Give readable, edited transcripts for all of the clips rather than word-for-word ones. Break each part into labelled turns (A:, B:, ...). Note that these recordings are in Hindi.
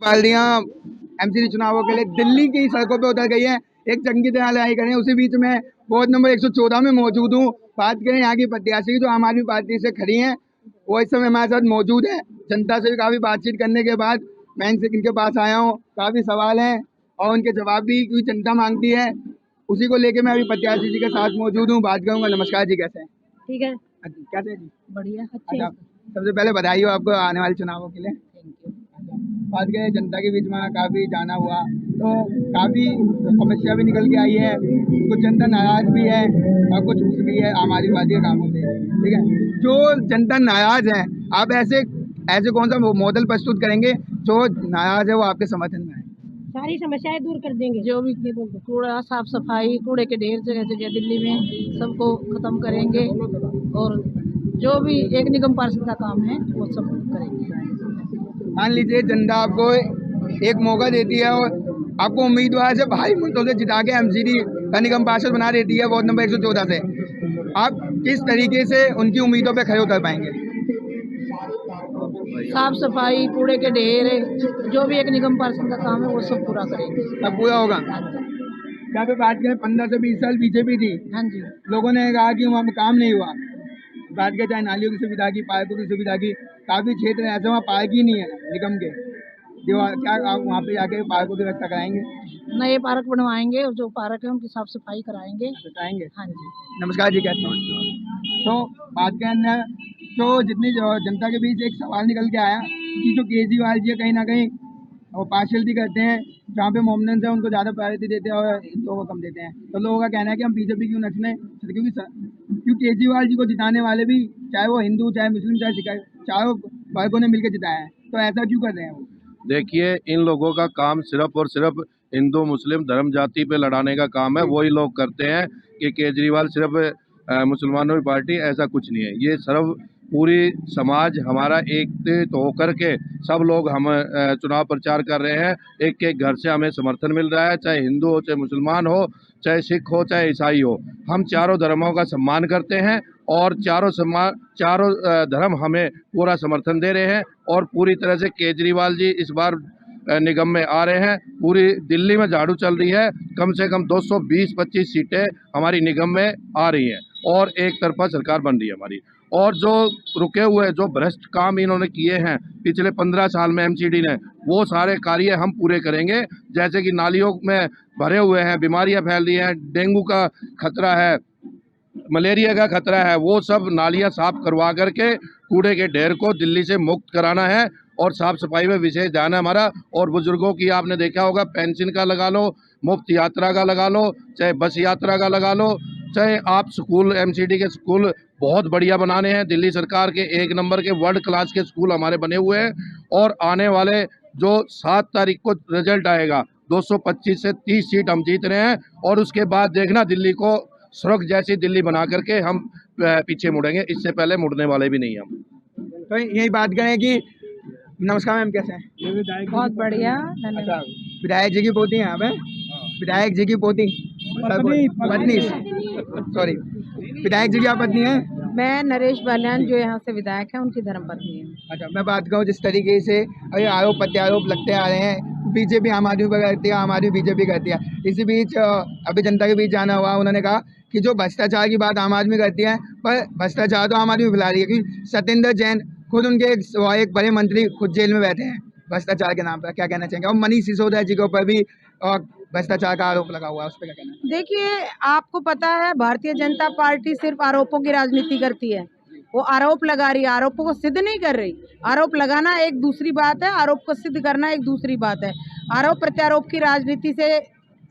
A: पार्टियां एमसीडी चुनावों के लिए दिल्ली की सड़कों पे उतर गई है, एक जंगी तरह लड़ाई करें। उसी बीच में वार्ड नंबर 114 में मौजूद हूँ। बात करें यहाँ की प्रत्याशी जो आम आदमी पार्टी से खड़ी हैं, वो इस समय हमारे साथ मौजूद है। जनता से भी काफी बातचीत करने के बाद मैं इनके पास आया हूँ। काफी सवाल हैं और उनके जवाब भी क्योंकि जनता मांगती है, उसी को लेके मैं अभी प्रत्याशी जी के साथ मौजूद हूँ, बात करूंगा। नमस्कार जी, कैसे हैं?
B: ठीक है,
A: कैसे हैं जी?
B: बढ़िया, अच्छे हैं।
A: सबसे पहले बधाई हो आपको आने वाले चुनावों के लिए।
B: Thank you.
A: बात करें जनता के बीच में काफी जाना हुआ तो काफी समस्या भी निकल के आई है, कुछ जनता नाराज भी है और कुछ खुश भी है आम आदमी पार्टी के कामों से। ठीक है, जो जनता नाराज है, आप ऐसे ऐसे कौन सा मॉडल प्रस्तुत करेंगे जो नाराज है वो आपके समर्थन में है?
B: सारी समस्याएं दूर कर देंगे। जो भी कूड़ा, साफ सफाई, कूड़े के ढेर जगह जगह दिल्ली में सबको खत्म करेंगे और जो भी एक निगम पार्षद का काम है वो सब करेंगे।
A: मान लीजिए जनता आपको एक मौका देती है और आपको उम्मीदवार से भारी मतों से जिता के एमसीडी का निगम पार्षद बना देती है वार्ड नंबर 114 से, आप किस तरीके से उनकी उम्मीदों पे खरे उतर पाएंगे?
B: साफ सफाई, कूड़े के ढेर, जो भी एक निगम पार्षद का काम है वो सब पूरा करेंगे।
A: सब पूरा होगा। यहाँ पे बात करें 15 से 20 साल बीजेपी थी,
B: हाँ जी,
A: लोगों ने कहा कि वहाँ पे काम नहीं हुआ। बात करें चाहे नालियों की सुविधा की, पार्कों की सुविधा की, काफी क्षेत्र ऐसे वहाँ पार्क ही नहीं है निगम के। जो क्या आप वहाँ पे जाके पार्कों की व्यवस्था कराएंगे?
B: नए पार्क बनवाएंगे और जो पार्क है उनकी साफ सफाई कराएंगे।
A: बताएंगे।
B: हाँ जी।
A: नमस्कार जी, कैसे हैं? तो बात करें तो जितनी जनता के बीच एक सवाल निकल के आया कि जो केजरीवाल जी कहीं ना कहीं वो पार्शियलिटी करते हैं, जहाँ पे मोमडन्स है उनको ज़्यादा प्रायोरिटी देते हैं और हिंदुओं को कम देते हैं। तो लोगों का कहना है कि हम बीजेपी क्यों न चुने, क्योंकि केजरीवाल जी को जिताने वाले भी चाहे वो हिंदू, चाहे मुस्लिम, चाहे सिख, चारों वर्गों ने मिलकर जिताया है, तो ऐसा क्यों कर रहे हैं वो?
C: देखिए, इन लोगों का काम सिर्फ और सिर्फ हिंदू मुस्लिम धर्म जाति पे लड़ाने का काम है। वही लोग करते हैं कि केजरीवाल सिर्फ मुसलमानों की पार्टी, ऐसा कुछ नहीं है। ये सिर्फ पूरी समाज हमारा एकत्रित होकर के सब लोग हम चुनाव प्रचार कर रहे हैं। एक एक घर से हमें समर्थन मिल रहा है, चाहे हिंदू हो, चाहे मुसलमान हो, चाहे सिख हो, चाहे ईसाई हो। हम चारों धर्मों का सम्मान करते हैं और चारों धर्म हमें पूरा समर्थन दे रहे हैं। और पूरी तरह से केजरीवाल जी इस बार निगम में आ रहे हैं। पूरी दिल्ली में झाड़ू चल रही है, कम से कम 220-25 सीटें हमारी निगम में आ रही हैं और एक तरफा सरकार बन रही है हमारी। और जो रुके हुए जो भ्रष्ट काम इन्होंने किए हैं पिछले 15 साल में एमसीडी ने, वो सारे कार्य हम पूरे करेंगे। जैसे कि नालियों में भरे हुए हैं, बीमारियां फैल रही हैं, डेंगू का खतरा है, मलेरिया का खतरा है, वो सब नालियां साफ करवा करके कूड़े के ढेर को दिल्ली से मुक्त कराना है और साफ सफाई में विशेष ध्यान है हमारा। और बुजुर्गों की आपने देखा होगा, पेंशन का लगा लो, मुफ्त यात्रा का लगा लो, चाहे बस यात्रा का लगा लो, चाहे आप स्कूल, एमसीडी के स्कूल बहुत बढ़िया बनाने हैं। दिल्ली सरकार के 1 नंबर के वर्ल्ड क्लास के स्कूल हमारे बने हुए हैं। और आने वाले जो 7 तारीख को रिजल्ट आएगा, 225 से 30 सीट हम जीत रहे हैं। और उसके बाद देखना, दिल्ली को स्वर्ग जैसी दिल्ली बना करके हम पीछे मुड़ेंगे, इससे पहले मुड़ने वाले भी नहीं हम।
A: तो यही बात करें कि नमस्कार मैम, कैसे हैं?
B: बहुत बढ़िया।
A: अच्छा, विधायक जी की पोती हैं आप हैं? विधायक जी की पोती, पत्नी, सॉरी, विधायक जी की आप पत्नी हैं?
B: मैं नरेश बाल्यान जो यहाँ से विधायक है उनकी धर्मपत्नी है।
A: अच्छा, मैं बात करूँ जिस तरीके से अभी आरोप प्रत्यारोप लगते आ रहे हैं, बीजेपी आम आदमी पर करती है, आम आदमी बीजेपी करती है। इसी बीच अभी जनता के बीच जाना हुआ, उन्होंने कहा कि जो भ्रष्टाचार की बात आम आदमी करती है, पर भ्रष्टाचार तो आम आदमी फैला रही है कि सत्येंद्र जैन खुद उनके एक बड़े मंत्री खुद जेल में बैठे हैं भ्रष्टाचार के नाम पर। क्या कहना चाहेंगे? और मनीष सिसोदिया जी के ऊपर भी भ्रष्टाचार का आरोप लगा हुआ है, उस पर क्या कहना है?
B: देखिए, आपको पता है भारतीय जनता पार्टी सिर्फ आरोपों की राजनीति करती है। वो आरोप लगा रही है, आरोपों को सिद्ध नहीं कर रही। आरोप लगाना एक दूसरी बात है, आरोप को सिद्ध करना एक दूसरी बात है। आरोप प्रत्यारोप की राजनीति से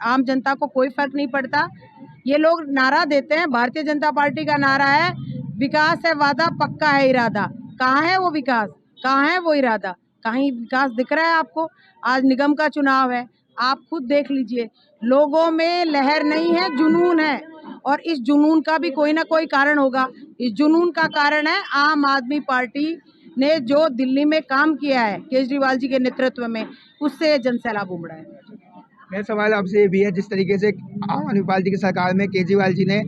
B: आम जनता को कोई फर्क नहीं पड़ता। ये लोग नारा देते हैं, भारतीय जनता पार्टी का नारा है विकास है वादा, पक्का है इरादा। कहाँ है वो विकास, कहाँ है वो इरादा? कहीं विकास दिख रहा है आपको? आज निगम का चुनाव है, आप खुद देख लीजिए, लोगों में लहर नहीं है, जुनून है। और इस जुनून का भी कोई ना कोई कारण होगा। इस जुनून का कारण है आम आदमी पार्टी ने जो दिल्ली में काम किया है केजरीवाल जी के नेतृत्व में, उससे जनसैलाब उमड़ा है।
A: मेरा सवाल आपसे ये भी है, जिस तरीके से आम आदमी पार्टी की सरकार में केजरीवाल जी ने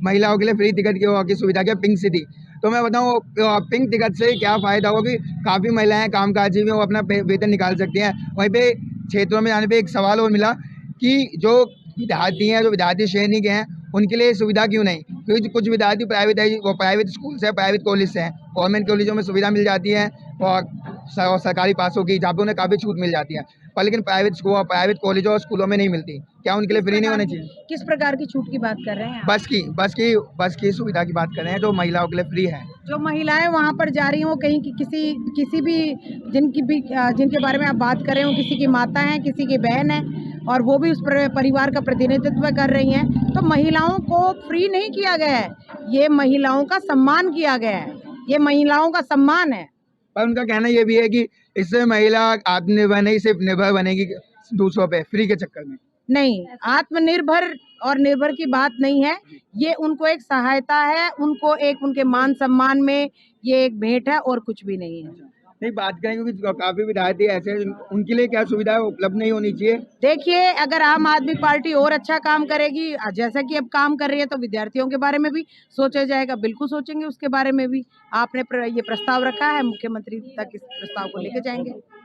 A: महिलाओं के लिए फ्री टिकट की सुविधा किया, पिंक सिटी, तो मैं बताऊँ पिंक टिकट से क्या फ़ायदा होगा कि काफ़ी महिलाएं कामकाजी में वो अपना वेतन निकाल सकती हैं। वहीं पे क्षेत्रों में जाने पे एक सवाल और मिला कि जो विद्यार्थी हैं, जो विद्यार्थी श्रेणी के हैं, उनके लिए सुविधा क्यों नहीं? क्योंकि कुछ विद्यार्थी प्राइवेट स्कूल से, प्राइवेट कॉलेज से हैं। गवर्नमेंट कॉलेजों में सुविधा मिल जाती है और सरकारी पासों की, जहाँ पे उन्हें काफ़ी छूट मिल जाती है, पर लेकिन प्राइवेट कॉलेजों और स्कूलों में नहीं मिलती। क्या उनके लिए फ्री नहीं होनी चाहिए?
B: किस प्रकार की छूट की बात कर रहे हैं आप?
A: बस की सुविधा की बात कर रहे हैं, जो महिलाओं के लिए फ्री है।
B: जो महिलाएं वहां पर जा रही हैं वो कहीं की किसी भी जिनके बारे में आप बात कर रहे हो, किसी की माता है, किसी की बहन है, और वो भी उस परिवार का प्रतिनिधित्व कर रही हैं, तो महिलाओं को फ्री नहीं किया गया है, ये महिलाओं का सम्मान किया गया है, ये महिलाओं का सम्मान है।
A: पर उनका कहना ये भी है कि इससे महिला आत्मनिर्भर नहीं, सिर्फ निर्भर बनेगी दूसरों पे फ्री के चक्कर में।
B: नहीं, आत्मनिर्भर और निर्भर की बात नहीं है, ये उनको एक सहायता है, उनको एक उनके मान सम्मान में ये एक भेंट है और कुछ भी नहीं है।
A: नहीं, बात करें क्योंकि काफ़ी विद्यार्थी ऐसे हैं, उनके लिए क्या सुविधा उपलब्ध नहीं होनी चाहिए?
B: देखिए, अगर आम आदमी पार्टी और अच्छा काम करेगी, जैसा कि अब काम कर रही है, तो विद्यार्थियों के बारे में भी सोचा जाएगा, बिल्कुल सोचेंगे उसके बारे में भी। आपने ये प्रस्ताव रखा है, मुख्यमंत्री तक इस प्रस्ताव को लेके जाएंगे।